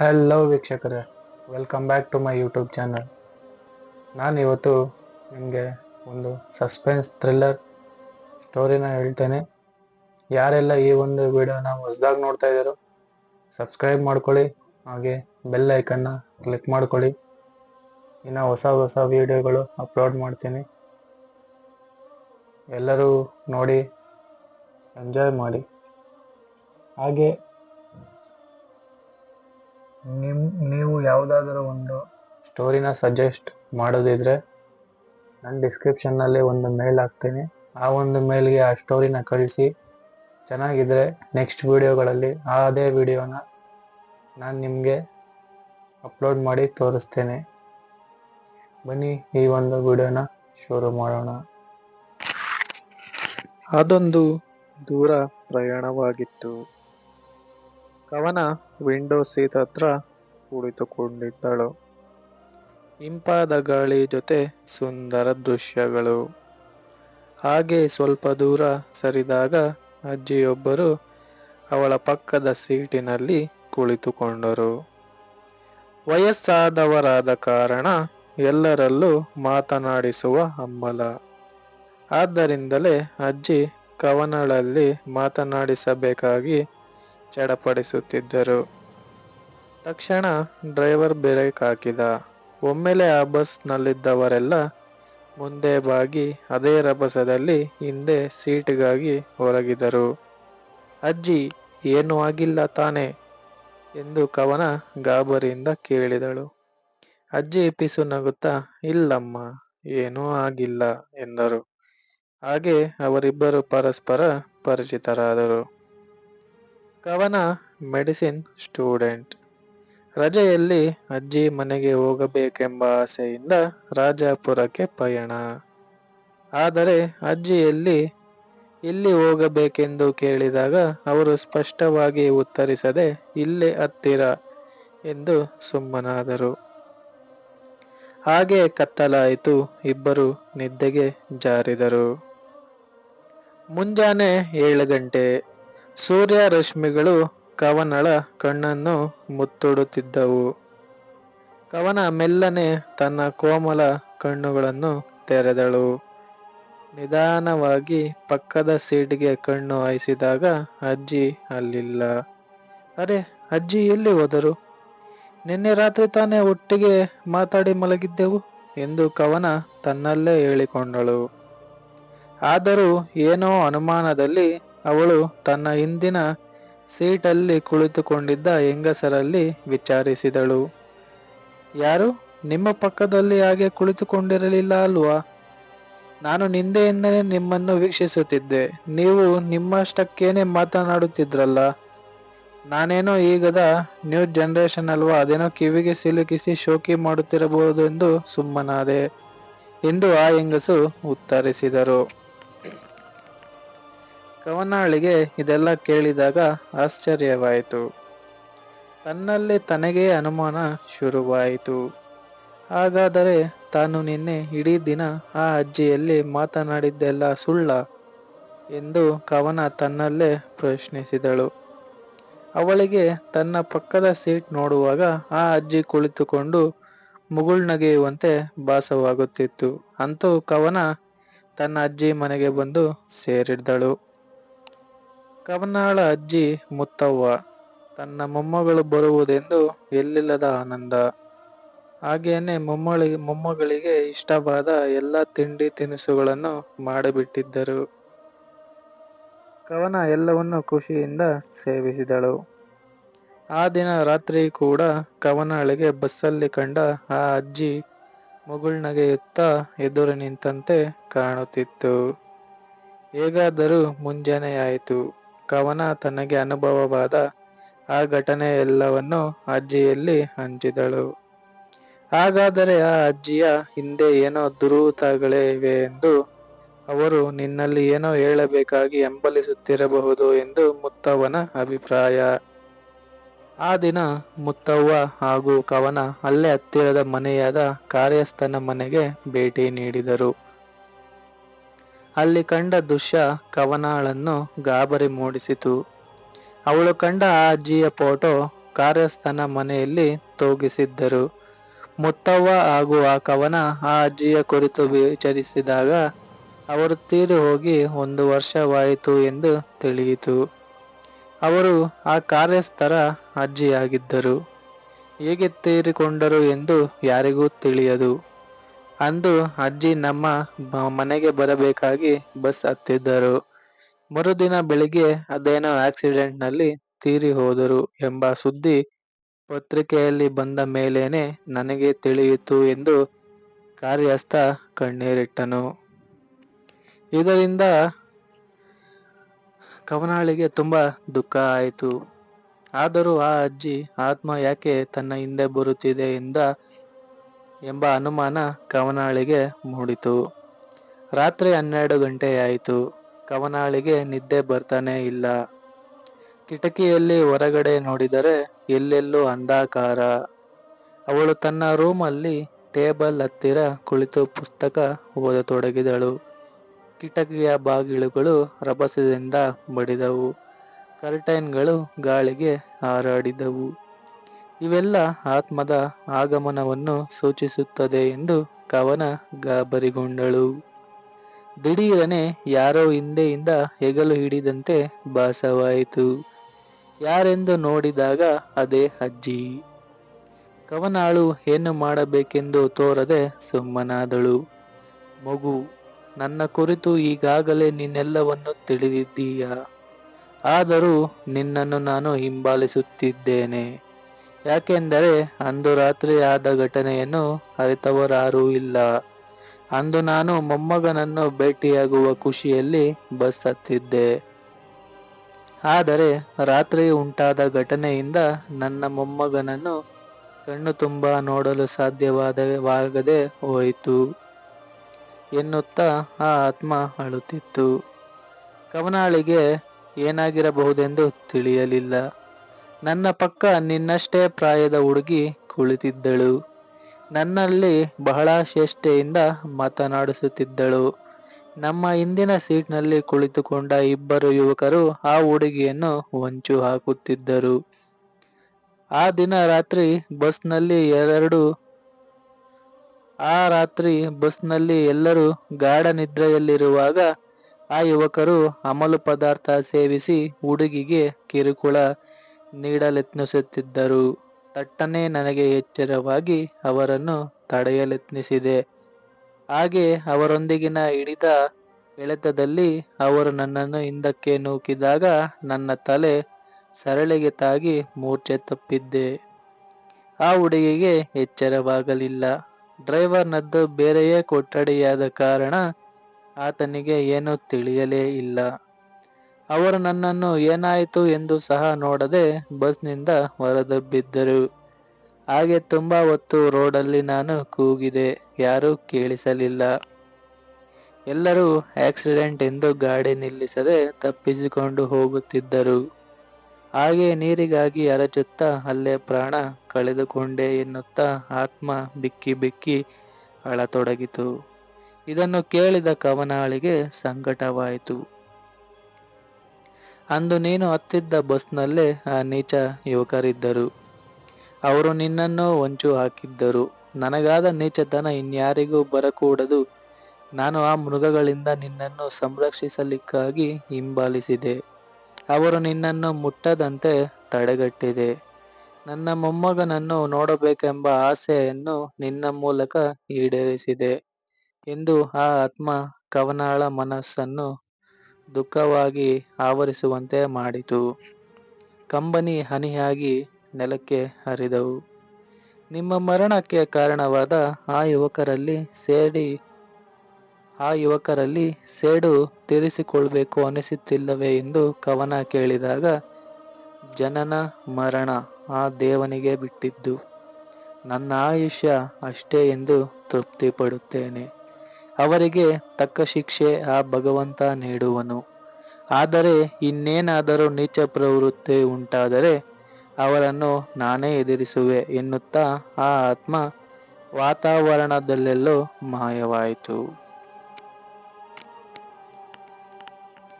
Hello ವೀಕ್ಷಕರೇ, welcome back to my YouTube channel. ನಾನು ಇವತ್ತು ನಿಮಗೆ ಒಂದು ಸಸ್ಪೆನ್ಸ್ ಥ್ರಿಲ್ಲರ್ ಸ್ಟೋರಿನ ಹೇಳ್ತೇನೆ. ಯಾರೆಲ್ಲ ಈ ಒಂದು ವಿಡಿಯೋನ ಹೊಸದಾಗಿ ನೋಡ್ತಾ ಇದ್ದಾರೋ ಸಬ್ಸ್ಕ್ರೈಬ್ ಮಾಡ್ಕೊಳ್ಳಿ, ಹಾಗೆ ಬೆಲ್ ಐಕನ್ನ ಕ್ಲಿಕ್ ಮಾಡ್ಕೊಳ್ಳಿ. ಇನ್ನು ಹೊಸ ವಿಡಿಯೋಗಳು ಅಪ್ಲೋಡ್ ಮಾಡ್ತೀನಿ. ಎಲ್ಲರೂ ನೋಡಿ ಎಂಜಾಯ್ ಮಾಡಿ. ಹಾಗೆ ನೀವು ಯಾವುದಾದರೂ ಒಂದು ಸ್ಟೋರಿನ ಸಜೆಸ್ಟ್ ಮಾಡೋದಿದ್ರೆ ನನ್ನ ಡಿಸ್ಕ್ರಿಪ್ಷನ್ನಲ್ಲಿ ಒಂದು ಮೇಲ್ ಹಾಕ್ತೀನಿ. ಆ ಒಂದು ಮೇಲ್ಗೆ ಆ ಸ್ಟೋರಿನ ಕಳಿಸಿ. ಚೆನ್ನಾಗಿದ್ರೆ ನೆಕ್ಸ್ಟ್ ವಿಡಿಯೋಗಳಲ್ಲಿ ಅದೇ ವಿಡಿಯೋನ ನಾನು ನಿಮಗೆ ಅಪ್ಲೋಡ್ ಮಾಡಿ ತೋರಿಸ್ತೇನೆ. ಬನ್ನಿ ಈ ಒಂದು ವಿಡಿಯೋನ ಶುರು ಮಾಡೋಣ. ಅದೊಂದು ದೂರ ಪ್ರಯಾಣವಾಗಿತ್ತು. ಕವನ ವಿಂಡೋ ಸೀಟ್ ಹತ್ರ ಕುಳಿತುಕೊಂಡಿದ್ದಳು. ಇಂಪಾದ ಗಾಳಿ ಜೊತೆ ಸುಂದರ ದೃಶ್ಯಗಳು. ಹಾಗೆ ಸ್ವಲ್ಪ ದೂರ ಸರಿದಾಗ ಅಜ್ಜಿಯೊಬ್ಬರು ಅವಳ ಪಕ್ಕದ ಸೀಟಿನಲ್ಲಿ ಕುಳಿತುಕೊಂಡರು. ವಯಸ್ಸಾದವರಾದ ಕಾರಣ ಎಲ್ಲರಲ್ಲೂ ಮಾತನಾಡಿಸುವ ಹಂಬಲ. ಆದ್ದರಿಂದಲೇ ಅಜ್ಜಿ ಕವನಗಳಲ್ಲಿ ಮಾತನಾಡಿಸಬೇಕಾಗಿ ಚಡಪಡಿಸುತ್ತಿದ್ದರು. ತಕ್ಷಣ ಡ್ರೈವರ್ ಬ್ರೇಕ್ ಹಾಕಿದ. ಒಮ್ಮೆಲೆ ಆ ಬಸ್ ನಲ್ಲಿದ್ದವರೆಲ್ಲ ಮುಂದೆ ಬಾಗಿ ಅದೇ ರಭಸದಲ್ಲಿ ಹಿಂದೆ ಸೀಟಿಗಾಗಿ ಒರಗಿದರು. ಅಜ್ಜಿ, ಏನೂ ಆಗಿಲ್ಲ ತಾನೆ ಎಂದು ಕವನ ಗಾಬರಿಯಿಂದ ಕೇಳಿದಳು. ಅಜ್ಜಿ ಪಿಸು ನಗುತ್ತಾ, ಇಲ್ಲಮ್ಮ, ಏನೂ ಆಗಿಲ್ಲ ಎಂದರು. ಹಾಗೆ ಅವರಿಬ್ಬರು ಪರಸ್ಪರ ಪರಿಚಿತರಾದರು. ಕವನ ಮೆಡಿಸಿನ್ ಸ್ಟೂಡೆಂಟ್. ರಜೆಯಲ್ಲಿ ಅಜ್ಜಿ ಮನೆಗೆ ಹೋಗಬೇಕೆಂಬ ಆಸೆಯಿಂದ ರಾಜಾಪುರಕ್ಕೆ ಪಯಣ. ಆದರೆ ಅಜ್ಜಿ ಎಲ್ಲಿ ಹೋಗಬೇಕೆಂದು ಕೇಳಿದಾಗ ಅವರು ಸ್ಪಷ್ಟವಾಗಿ ಉತ್ತರಿಸದೆ ಇಲ್ಲೇ ಹತ್ತಿರ ಎಂದು ಸುಮ್ಮನಾದರು. ಹಾಗೆ ಕತ್ತಲಾಯಿತು. ಇಬ್ಬರು ನಿದ್ದೆಗೆ ಜಾರಿದರು. ಮುಂಜಾನೆ 7 ಗಂಟೆ. ಸೂರ್ಯ ರಶ್ಮಿಗಳು ಕವನಳ ಕಣ್ಣನ್ನು ಮುತ್ತುಡುತ್ತಿದ್ದವು. ಕವನ ಮೆಲ್ಲನೆ ತನ್ನ ಕೋಮಲ ಕಣ್ಣುಗಳನ್ನು ತೆರೆದಳು. ನಿಧಾನವಾಗಿ ಪಕ್ಕದ ಸೀಟಿಗೆ ಕಣ್ಣು ಹಾಯಿಸಿದಾಗ ಅಜ್ಜಿ ಅಲ್ಲಿಲ್ಲ. ಅರೆ, ಅಜ್ಜಿ ಎಲ್ಲಿ ಹೋದರು? ನಿನ್ನೆ ರಾತ್ರಿ ತಾನೇ ಒಟ್ಟಿಗೆ ಮಾತಾಡಿ ಮಲಗಿದ್ದೆವು ಎಂದು ಕವನ ತನ್ನಲ್ಲೇ ಹೇಳಿಕೊಂಡಳು. ಆದರೂ ಏನೋ ಅನುಮಾನದಲ್ಲಿ ಅವಳು ತನ್ನ ಹಿಂದಿನ ಸೀಟಲ್ಲಿ ಕುಳಿತುಕೊಂಡಿದ್ದ ಹೆಂಗಸರಲ್ಲಿ ವಿಚಾರಿಸಿದಳು. ಯಾರು? ನಿಮ್ಮ ಪಕ್ಕದಲ್ಲಿ ಹಾಗೆ ಕುಳಿತುಕೊಂಡಿರಲಿಲ್ಲ ಅಲ್ವಾ? ನಾನು ನಿಂದೆಯಿಂದಲೇ ನಿಮ್ಮನ್ನು ವೀಕ್ಷಿಸುತ್ತಿದ್ದೆ. ನೀವು ನಿಮ್ಮಷ್ಟಕ್ಕೇನೆ ಮಾತನಾಡುತ್ತಿದ್ರಲ್ಲ. ನಾನೇನೋ ಈಗದ ನ್ಯೂ ಜನರೇಷನ್ ಅಲ್ವಾ, ಅದೇನೋ ಕಿವಿಗೆ ಸಿಲುಕಿಸಿ ಶೋಕಿ ಮಾಡುತ್ತಿರಬಹುದು ಎಂದು ಸುಮ್ಮನಾದೆ ಎಂದು ಆ ಹೆಂಗಸು ಉತ್ತರಿಸಿದರು. ಕವನಾಳಿಗೆ ಇದೆಲ್ಲ ಕೇಳಿದಾಗ ಆಶ್ಚರ್ಯವಾಯಿತು. ತನ್ನಲ್ಲಿ ತನಗೇ ಅನುಮಾನ ಶುರುವಾಯಿತು. ಹಾಗಾದರೆ ತಾನು ನಿನ್ನೆ ಇಡೀ ದಿನ ಆ ಅಜ್ಜಿಯಲ್ಲಿ ಮಾತನಾಡಿದ್ದೆಲ್ಲ ಸುಳ್ಳ ಎಂದು ಕವನ ತನ್ನಲ್ಲೇ ಪ್ರಶ್ನಿಸಿದಳು. ಅವಳಿಗೆ ತನ್ನ ಪಕ್ಕದ ಸೀಟ್ ನೋಡುವಾಗ ಆ ಅಜ್ಜಿ ಕುಳಿತುಕೊಂಡು ಮುಗುಳ್ನಗೆಯುವಂತೆ ಭಾಸವಾಗುತ್ತಿತ್ತು. ಅಂತೂ ಕವನ ತನ್ನ ಅಜ್ಜಿ ಮನೆಗೆ ಬಂದು ಸೇರಿದ್ದಳು. ಕವನಾಳ ಅಜ್ಜಿ ಮುತ್ತವ್ವ. ತನ್ನ ಮೊಮ್ಮಗಳು ಬರುವುದೆಂದು ಎಲ್ಲಿಲ್ಲದ ಆನಂದ. ಹಾಗೇನೆ ಮೊಮ್ಮಗಳಿಗೆ ಇಷ್ಟವಾದ ಎಲ್ಲ ತಿಂಡಿ ತಿನಿಸುಗಳನ್ನು ಮಾಡಿಬಿಟ್ಟಿದ್ದರು. ಕವನ ಎಲ್ಲವನ್ನು ಖುಷಿಯಿಂದ ಸೇವಿಸಿದಳು. ಆ ದಿನ ರಾತ್ರಿ ಕೂಡ ಕವನಾಳಿಗೆ ಬಸ್ಸಲ್ಲಿ ಕಂಡ ಆ ಅಜ್ಜಿ ಮುಗುಳ್ನಗೆಯುತ್ತಾ ಎದುರು ನಿಂತಂತೆ ಕಾಣುತ್ತಿತ್ತು. ಹೇಗಾದರೂ ಮುಂಜಾನೆಯಾಯಿತು. ಕವನ ತನಗೆ ಅನುಭವವಾದ ಆ ಘಟನೆ ಎಲ್ಲವನ್ನು ಅಜ್ಜಿಯಲ್ಲಿ ಹಂಚಿದಳು. ಹಾಗಾದರೆ ಆ ಅಜ್ಜಿಯ ಹಿಂದೆ ಏನೋ ದುರೂಹತೆಗಳಿವೆ ಎಂದು, ಅವರು ನಿನ್ನಲ್ಲಿ ಏನೋ ಹೇಳಬೇಕಾಗಿ ಹಂಬಲಿಸುತ್ತಿರಬಹುದು ಎಂದು ಮುತ್ತವ್ವನ ಅಭಿಪ್ರಾಯ. ಆ ದಿನ ಮುತ್ತವ್ವ ಹಾಗೂ ಕವನ ಅಲ್ಲೇ ಹತ್ತಿರದ ಮನೆಯಾದ ಕಾರ್ಯಸ್ಥನ ಮನೆಗೆ ಭೇಟಿ ನೀಡಿದರು. ಅಲ್ಲಿ ಕಂಡ ದೃಶ್ಯ ಕವನಾಳನ್ನು ಗಾಬರಿ ಮೂಡಿಸಿತು. ಅವಳು ಕಂಡ ಆ ಅಜ್ಜಿಯ ಫೋಟೋ ಕಾರ್ಯಸ್ಥನ ಮನೆಯಲ್ಲಿ ತೂಗಿಸಿದ್ದರು. ಮುತ್ತವ್ವ ಹಾಗೂ ಆ ಕವನ ಆ ಅಜ್ಜಿಯ ಕುರಿತು ವಿಚಾರಿಸಿದಾಗ ಅವರು ತೀರಿ ಹೋಗಿ 1 ವರ್ಷವಾಯಿತು ಎಂದು ತಿಳಿಯಿತು. ಅವರು ಆ ಕಾರ್ಯಸ್ಥರ ಅಜ್ಜಿಯಾಗಿದ್ದರು. ಹೇಗೆ ತೀರಿಕೊಂಡರು ಎಂದು ಯಾರಿಗೂ ತಿಳಿಯದು. ಅಂದು ಅಜ್ಜಿ ನಮ್ಮ ಮನೆಗೆ ಬರಬೇಕಾಗಿ ಬಸ್ ಹತ್ತಿದ್ದರು. ಮರುದಿನ ಬೆಳಿಗ್ಗೆ ಅದೇನೋ ಆಕ್ಸಿಡೆಂಟ್ನಲ್ಲಿ ತೀರಿ ಹೋದರು ಎಂಬ ಸುದ್ದಿ ಪತ್ರಿಕೆಯಲ್ಲಿ ಬಂದ ಮೇಲೇನೆ ನನಗೆ ತಿಳಿಯಿತು ಎಂದು ಕಾರ್ಯಸ್ಥ ಕಣ್ಣೀರಿಟ್ಟನು. ಇದರಿಂದ ಕವನಾಳಿಗೆ ತುಂಬಾ ದುಃಖ ಆಯಿತು. ಆದರೂ ಆ ಅಜ್ಜಿ ಆತ್ಮ ಯಾಕೆ ತನ್ನ ಹಿಂದೆ ಬರುತ್ತಿದೆ ಎಂಬ ಅನುಮಾನ ಕವನಾಳಿಗೆ ಮೂಡಿತು. ರಾತ್ರಿ 12 ಗಂಟೆಯಾಯಿತು. ಕವನಾಳಿಗೆ ನಿದ್ದೆ ಬರ್ತಾನೇ ಇಲ್ಲ. ಕಿಟಕಿಯಲ್ಲಿ ಹೊರಗಡೆ ನೋಡಿದರೆ ಎಲ್ಲೆಲ್ಲೂ ಅಂಧಕಾರ. ಅವಳು ತನ್ನ ರೂಮಲ್ಲಿ ಟೇಬಲ್ ಹತ್ತಿರ ಕುಳಿತು ಪುಸ್ತಕ ಓದತೊಡಗಿದಳು. ಕಿಟಕಿಯ ಬಾಗಿಲುಗಳು ರಭಸದಿಂದ ಬಡಿದವು. ಕರ್ಟೈನ್ಗಳು ಗಾಳಿಗೆ ಹಾರಾಡಿದವು. ಇವೆಲ್ಲ ಆತ್ಮದ ಆಗಮನವನ್ನು ಸೂಚಿಸುತ್ತದೆ ಎಂದು ಕವನ ಗಾಬರಿಗೊಂಡಳು. ದಿಢೀರನೆ ಯಾರೋ ಹಿಂದೆಯಿಂದ ಹೆಗಲು ಹಿಡಿದಂತೆ ಭಾಸವಾಯಿತು. ಯಾರೆಂದು ನೋಡಿದಾಗ ಅದೇ ಅಜ್ಜಿ. ಕವನಾಳು ಏನು ಮಾಡಬೇಕೆಂದು ತೋರದೆ ಸುಮ್ಮನಾದಳು. ಮಗು, ನನ್ನ ಕುರಿತು ಈಗಾಗಲೇ ನೀನೆಲ್ಲವನ್ನೂ ತಿಳಿದಿದ್ದೀಯ. ಆದರೂ ನಿನ್ನನ್ನು ನಾನು ಹಿಂಬಾಲಿಸುತ್ತಿದ್ದೇನೆ. ಯಾಕೆಂದರೆ ಅಂದು ರಾತ್ರಿ ಆದ ಘಟನೆಯನ್ನು ಅರಿತವರಾರೂ ಇಲ್ಲ. ಅಂದು ನಾನು ಮೊಮ್ಮಗನನ್ನು ಭೇಟಿಯಾಗುವ ಖುಷಿಯಲ್ಲಿ ಬಸ್ ಹತ್ತಿದ್ದೆ. ಆದರೆ ರಾತ್ರಿ ಉಂಟಾದ ಘಟನೆಯಿಂದ ನನ್ನ ಮೊಮ್ಮಗನನ್ನು ಕಣ್ಣು ತುಂಬ ನೋಡಲು ಸಾಧ್ಯವಾಗದೆ ಹೋಯಿತು ಎನ್ನುತ್ತಾ ಆ ಆತ್ಮ ಅಳುತ್ತಿತ್ತು. ಕವನಾಳಿಗೆ ಏನಾಗಿರಬಹುದೆಂದು ತಿಳಿಯಲಿಲ್ಲ. ನನ್ನ ಪಕ್ಕ ನಿನ್ನಷ್ಟೇ ಪ್ರಾಯದ ಹುಡುಗಿ ಕುಳಿತಿದ್ದಳು. ನನ್ನಲ್ಲಿ ಬಹಳ ಚೇಷ್ಟೆಯಿಂದ ಮಾತನಾಡಿಸುತ್ತಿದ್ದಳು. ನಮ್ಮ ಹಿಂದಿನ ಸೀಟ್ನಲ್ಲಿ ಕುಳಿತುಕೊಂಡ 2 ಯುವಕರು ಆ ಹುಡುಗಿಯನ್ನು ಹೊಂಚು ಹಾಕುತ್ತಿದ್ದರು. ಆ ರಾತ್ರಿ ಬಸ್ನಲ್ಲಿ ಎಲ್ಲರೂ ಗಾಢ ನಿದ್ರೆಯಲ್ಲಿರುವಾಗ ಆ ಯುವಕರು ಅಮಲು ಪದಾರ್ಥ ಸೇವಿಸಿ ಹುಡುಗಿಗೆ ಕಿರುಕುಳ ನೀಡಲೆತ್ನಿಸುತ್ತಿದ್ದರು. ತಟ್ಟನೆ ನನಗೆ ಎಚ್ಚರವಾಗಿ ಅವರನ್ನು ತಡೆಯಲೆತ್ನಿಸಿದೆ. ಹಾಗೆ ಅವರೊಂದಿಗಿನ ಹಿಡಿದ ಎಳೆತದಲ್ಲಿ ಅವರು ನನ್ನನ್ನು ಹಿಂದಕ್ಕೆ ನೂಕಿದಾಗ ನನ್ನ ತಲೆ ಸರಳಿಗೆ ತಾಗಿ ಮೂರ್ಛೆ ತಪ್ಪಿದ್ದೆ. ಆ ಹುಡುಗಿಗೆ ಎಚ್ಚರವಾಗಲಿಲ್ಲ. ಡ್ರೈವರ್ನದ್ದು ಬೇರೆಯೇ ಕೊಠಡಿಯಾದ ಕಾರಣ ಆತನಿಗೆ ಏನೂ ತಿಳಿಯಲೇ ಇಲ್ಲ. ಅವರು ನನ್ನನ್ನು ಏನಾಯಿತು ಎಂದು ಸಹ ನೋಡದೆ ಬಸ್ನಿಂದ ಹೊರದಬ್ಬಿದ್ದರು. ಹಾಗೆ ತುಂಬಾ ಹೊತ್ತು ರೋಡಲ್ಲಿ ನಾನು ಕೂಗಿದೆ. ಯಾರೂ ಕೇಳಿಸಲಿಲ್ಲ. ಎಲ್ಲರೂ ಆಕ್ಸಿಡೆಂಟ್ ಎಂದು ಗಾಡಿ ನಿಲ್ಲಿಸದೆ ತಪ್ಪಿಸಿಕೊಂಡು ಹೋಗುತ್ತಿದ್ದರು. ಹಾಗೆ ನೀರಿಗಾಗಿ ಅರಚುತ್ತಾ ಅಲ್ಲೇ ಪ್ರಾಣ ಕಳೆದುಕೊಂಡೆ ಎನ್ನುತ್ತಾ ಆತ್ಮ ಬಿಕ್ಕಿ ಬಿಕ್ಕಿ ಅಳತೊಡಗಿತು. ಇದನ್ನು ಕೇಳಿದ ಕವನಾಳಿಗೆ ಸಂಕಟವಾಯಿತು. ಅಂದು ನೀನು ಹತ್ತಿದ್ದ ಬಸ್ನಲ್ಲೇ ಆ ನೀಚ ಯುವಕರಿದ್ದರು. ಅವರು ನಿನ್ನನ್ನು ಹೊಂಚು ಹಾಕಿದ್ದರು. ನನಗಾದ ನೀಚತನ ಇನ್ಯಾರಿಗೂ ಬರಕೂಡದು. ನಾನು ಆ ಮೃಗಗಳಿಂದ ನಿನ್ನನ್ನು ಸಂರಕ್ಷಿಸಲಿಕ್ಕಾಗಿ ಹಿಂಬಾಲಿಸಿದೆ. ಅವರು ನಿನ್ನನ್ನು ಮುಟ್ಟದಂತೆ ತಡೆಗಟ್ಟಿದೆ. ನನ್ನ ಮೊಮ್ಮಗನನ್ನು ನೋಡಬೇಕೆಂಬ ಆಸೆಯನ್ನು ನಿನ್ನ ಮೂಲಕ ಈಡೇರಿಸಿದೆ ಎಂದು ಆ ಆತ್ಮ ಕವನಾಳ ಮನಸ್ಸನ್ನು ದುಃಖವಾಗಿ ಆವರಿಸುವಂತೆ ಮಾಡಿತು. ಕಂಬನಿ ಹನಿಯಾಗಿ ನೆಲಕ್ಕೆ ಹರಿದವು. ನಿಮ್ಮ ಮರಣಕ್ಕೆ ಕಾರಣವಾದ ಆ ಯುವಕರಲ್ಲಿ ಸೇಡು ತೀರಿಸಿಕೊಳ್ಬೇಕು ಅನಿಸುತ್ತಿಲ್ಲವೇ ಎಂದು ಕವನ ಕೇಳಿದಾಗ, ಜನನ ಮರಣ ಆ ದೇವನಿಗೆ ಬಿಟ್ಟಿದ್ದು. ನನ್ನ ಆಯುಷ್ಯ ಅಷ್ಟೇ ಎಂದು ತೃಪ್ತಿ ಪಡುತ್ತೇನೆ. ಅವರಿಗೆ ತಕ್ಕ ಶಿಕ್ಷೆ ಆ ಭಗವಂತ ನೀಡುವನು. ಆದರೆ ಇನ್ನೇನಾದರೂ ನೀಚ ಪ್ರವೃತ್ತಿ ಉಂಟಾದರೆ ಅವರನ್ನು ನಾನೇ ಎದುರಿಸುವೆ ಎನ್ನುತ್ತಾ ಆ ಆತ್ಮ ವಾತಾವರಣದಲ್ಲೆಲ್ಲೋ ಮಾಯವಾಯಿತು.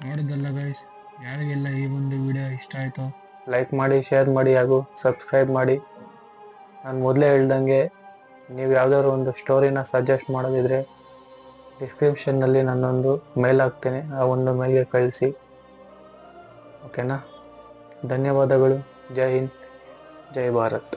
ನೋಡಿದ್ದಲ್ಲ ಗೈಸ್, ಯಾರಿಗೆಲ್ಲ ಈ ಒಂದು ವಿಡಿಯೋ ಇಷ್ಟ ಆಯಿತೋ ಲೈಕ್ ಮಾಡಿ, ಶೇರ್ ಮಾಡಿ ಹಾಗೂ ಸಬ್ಸ್ಕ್ರೈಬ್ ಮಾಡಿ. ನಾನು ಮೊದಲೇ ಹೇಳ್ದಂಗೆ ನೀವು ಯಾವ್ದಾದ್ರು ಒಂದು ಸ್ಟೋರಿನ ಸಜೆಸ್ಟ್ ಮಾಡೋದಿದ್ರೆ ಡಿಸ್ಕ್ರಿಪ್ಷನ್ನಲ್ಲಿ ನಾನೊಂದು ಮೇಲ್ ಹಾಕ್ತೇನೆ, ಆ ಒಂದು ಮೇಲ್ಗೆ ಕಳಿಸಿ. ಓಕೆನಾ? ಧನ್ಯವಾದಗಳು. ಜೈ ಹಿಂದ್, ಜೈ ಭಾರತ್.